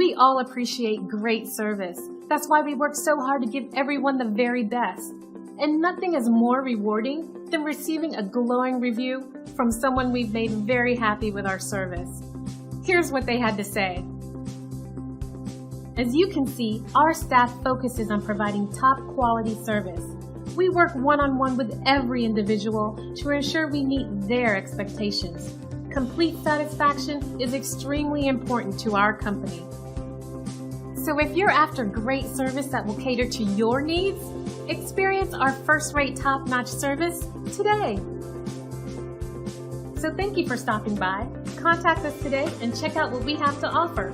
We all appreciate great service. That's why we work so hard to give everyone the very best. And nothing is more rewarding than receiving a glowing review from someone we've made very happy with our service. Here's what they had to say. As you can see, our staff focuses on providing top quality service. We work one-on-one with every individual to ensure we meet their expectations. Complete satisfaction is extremely important to our company. So if you're after great service that will cater to your needs, experience our first-rate top-notch service today. So thank you for stopping by. Contact us today and check out what we have to offer.